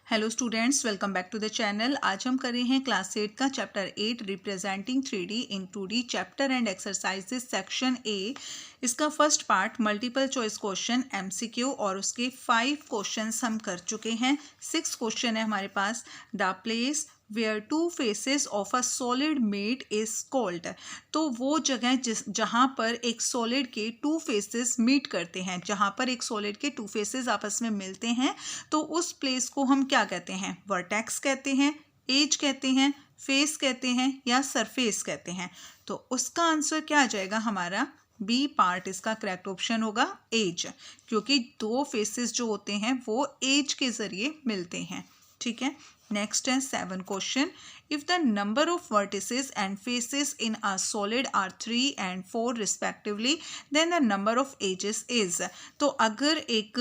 Hello students, welcome back to the channel. आज हम कर रहे हैं क्लास 8 का chapter 8 representing 3D in 2D chapter and exercises section A. इसका first part multiple choice question MCQ और उसके 5 क्वेश्चंस हम कर चुके हैं। 6 क्वेश्चन है हमारे पास। The place where two faces of a solid meet is called. तो वो जगह जहाँ पर एक सॉलिड के टू फेसेस मीट करते हैं, जहाँ पर एक सॉलिड के टू फेसेस आपस में मिलते हैं, तो उस प्लेस को हम क्या कहते हैं? वर्टेक्स कहते हैं, एज कहते हैं, फेस कहते हैं या सरफेस कहते हैं। तो उसका आंसर क्या आ जाएगा? हमारा बी पार्ट इसका करेक्ट ऑप्शन होगा, एज, क्योंकि दो फेसेस जो होते हैं वो एज के जरिए मिलते हैं। ठीक है, नेक्स्ट है 7 question. If the number of vertices and faces in a solid are 3 and 4 respectively, then the number of edges is. तो अगर एक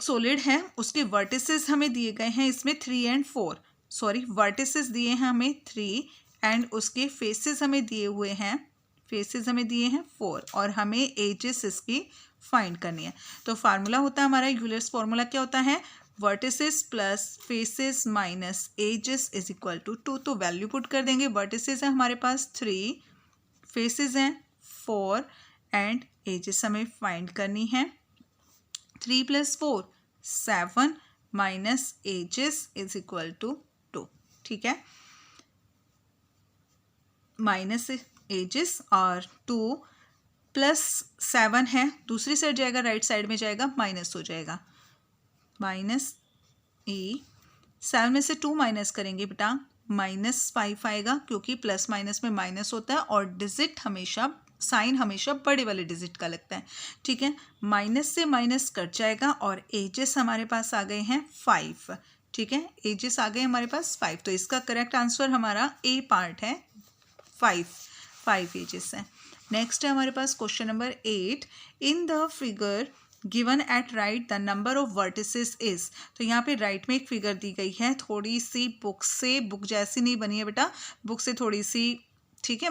सॉलिड है, उसके वर्टिसेस हमें दिए गए हैं इसमें 3 and 4, सॉरी वर्टिसेस दिए हैं हमें 3 एंड उसके फेसेस हमें दिए हैं 4 और हमें एजेस इसकी फाइंड करनी है। तो फार्मूला होता है हमारा, यूलर्स फार्मूला क्या होता है? Vertices plus faces minus edges is equal to 2। तो वैल्यू पुट कर देंगे। वर्टिसेस है हमारे पास 3, फेसेस हैं 4 एंड एजेस हमें फाइंड करनी है। 3 + 4 7 minus edges is equal to 2। ठीक है, माइनस एजेस और 2 + 7 है, दूसरी साइड जाएगा, राइट साइड में जाएगा, माइनस हो जाएगा, माइनस ई। 7 में से 2 माइनस करेंगे बेटा, -5 आएगा, क्योंकि प्लस माइनस में माइनस होता है और डिजिट हमेशा, साइन हमेशा बड़े वाले डिजिट का लगता है। ठीक है, माइनस से माइनस कट जाएगा और एजेस हमारे पास आ गए हैं 5। ठीक है, एजेस आ गए हमारे पास 5। तो इसका करेक्ट आंसर हमारा ए पार्ट है, 5 एजेस है। नेक्स्ट है हमारे पास question number 8। In the figure given at right the number of vertices is. तो यहाँ पे राइट में एक फिगर दी गई है, थोड़ी सी बुक जैसी नहीं बनी है बेटा, बुक से थोड़ी सी, ठीक है,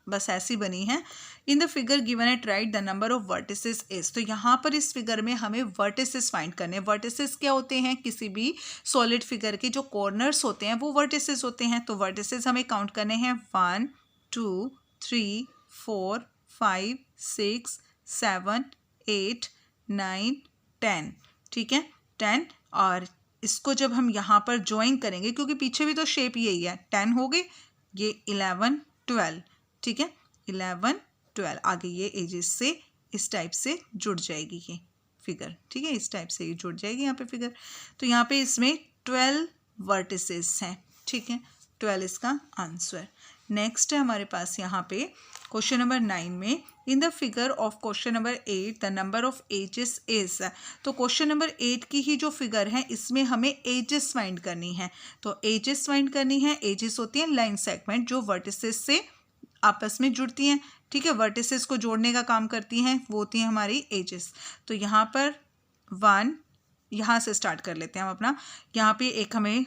बस ऐसी बनी है। इन the figure given at right the number of vertices is. तो यहाँ पर इस फिगर में हमें वर्टिसेस फाइंड करने। वर्टिसेस क्या होते हैं? किसी भी सॉलिड फिगर के जो कॉर्नर्स होते हैं वो वर्टिसेस होते हैं। तो वर्टिसेस हमें काउंट करने हैं 1 2 3 4 5 6 7 8 9 10। ठीक है, 10। और इसको जब हम यहाँ पर ज्वाइन करेंगे, क्योंकि पीछे भी तो शेप यही है, 10 हो गए, ये 11 12। ठीक है, 11 12, आगे ये एजेस से इस टाइप से जुड़ जाएगी ये फिगर। ठीक है, इस टाइप से ये जुड़ जाएगी यहाँ पे फिगर। तो यहाँ पे इसमें 12 वर्टिसेस हैं। ठीक है, 12 इसका आंसर। नेक्स्ट है हमारे पास यहाँ पे क्वेश्चन नंबर 9 में, in the figure of question number 8 the number of edges is. तो क्वेश्चन नंबर 8 की ही जो फिगर है इसमें हमें एजेस फाइंड करनी है। तो एजेस फाइंड करनी है, एजेस होती हैं लाइन सेगमेंट जो वर्टिसेस से आपस में जुड़ती हैं। ठीक है, वर्टिसेस को जोड़ने का काम करती हैं, वो होती हैं हमारी एजेस। तो यहाँ पर 1, यहाँ से स्टार्ट कर लेते हैं हम अपना। यहाँ पे एक हमें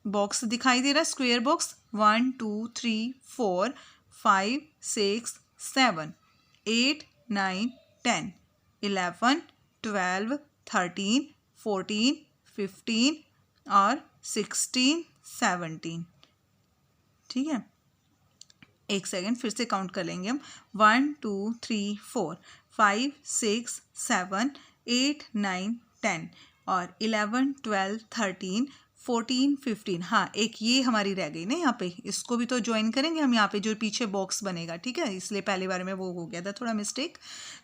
बॉक्स दिखाई दे रहा है, स्क्वायर बॉक्स। 1 2 3 4 5 6 7 8 9 10 11 12 13 14 15 और 16 17। ठीक है, एक सेकेंड, फिर से काउंट कर लेंगे हम। 1 2 3 4 5 6 7 8 9 10 और 11 12 13 14 15। हाँ, एक ये हमारी रह गई ना यहाँ पे, इसको भी तो ज्वाइन करेंगे हम यहाँ पे, जो पीछे बॉक्स बनेगा। ठीक है, इसलिए पहले बार में वो हो गया था थोड़ा मिस्टेक।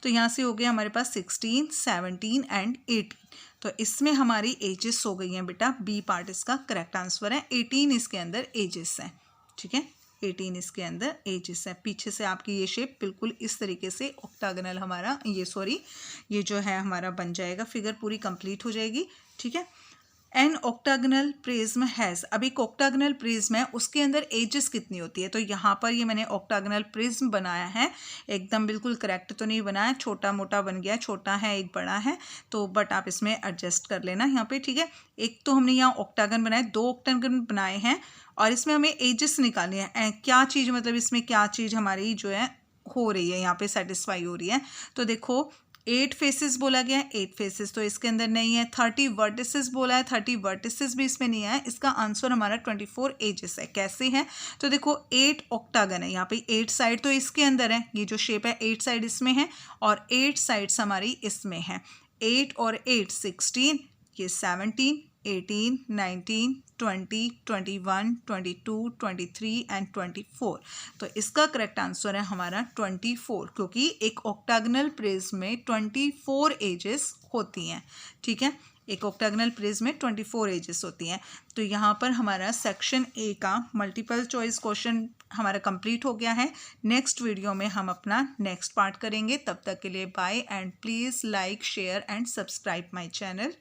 तो यहाँ से हो गया हमारे पास 16 17 एंड 18। तो इसमें हमारी एजेस हो गई हैं बेटा, बी पार्ट इसका करेक्ट आंसर है। 18 इसके अंदर एजेस हैं। ठीक है, 18 इसके अंदर एजेस है। पीछे से आपकी ये शेप बिल्कुल इस तरीके से ऑक्टागोनल हमारा, ये जो है हमारा बन जाएगा, फिगर पूरी कंप्लीट हो जाएगी। ठीक है, एन ऑक्टागोनल प्रिज्म हैज़। अब एक ऑक्टागोनल प्रिज्म है, उसके अंदर एजेस कितनी होती है? तो यहाँ पर ये मैंने ऑक्टागोनल प्रिज्म बनाया है, एकदम बिल्कुल करेक्ट तो नहीं बनाया, छोटा मोटा बन गया, छोटा है एक बड़ा है, तो बट आप इसमें एडजस्ट कर लेना यहाँ पे। ठीक है, एक तो हमने यहाँ ऑक्टागन बनाए, 2 ऑक्टागन बनाए हैं और इसमें हमें एजेस निकालनी है। क्या चीज़, मतलब इसमें क्या चीज़ हमारी जो है हो रही है, यहाँ पे सेटिस्फाई हो रही है। तो देखो 8 फेसेस बोला गया है, 8 फेसेस तो इसके अंदर नहीं है। 30 वर्टिसेस बोला है, 30 वर्टिसेस भी इसमें नहीं है। इसका आंसर हमारा 24 एजेस है। कैसे है तो देखो 8 ऑक्टागन है, यहाँ पे 8 साइड तो इसके अंदर है, ये जो शेप है 8 साइड इसमें है और 8 साइड्स हमारी इसमें है। 8 और 8 16, ये 17, 18, 19, 20, 21, 22, 23 एंड 24। तो इसका करेक्ट आंसर है हमारा 24, क्योंकि एक ऑक्टागनल प्रिज्म में 24 एजेस होती हैं। ठीक है, एक ऑक्टागनल प्रिज्म में 24 एजेस होती हैं। तो यहाँ पर हमारा सेक्शन ए का मल्टीपल चॉइस क्वेश्चन हमारा कंप्लीट हो गया है। नेक्स्ट वीडियो में हम अपना नेक्स्ट पार्ट करेंगे। तब तक के लिए bye and please like share and subscribe my channel.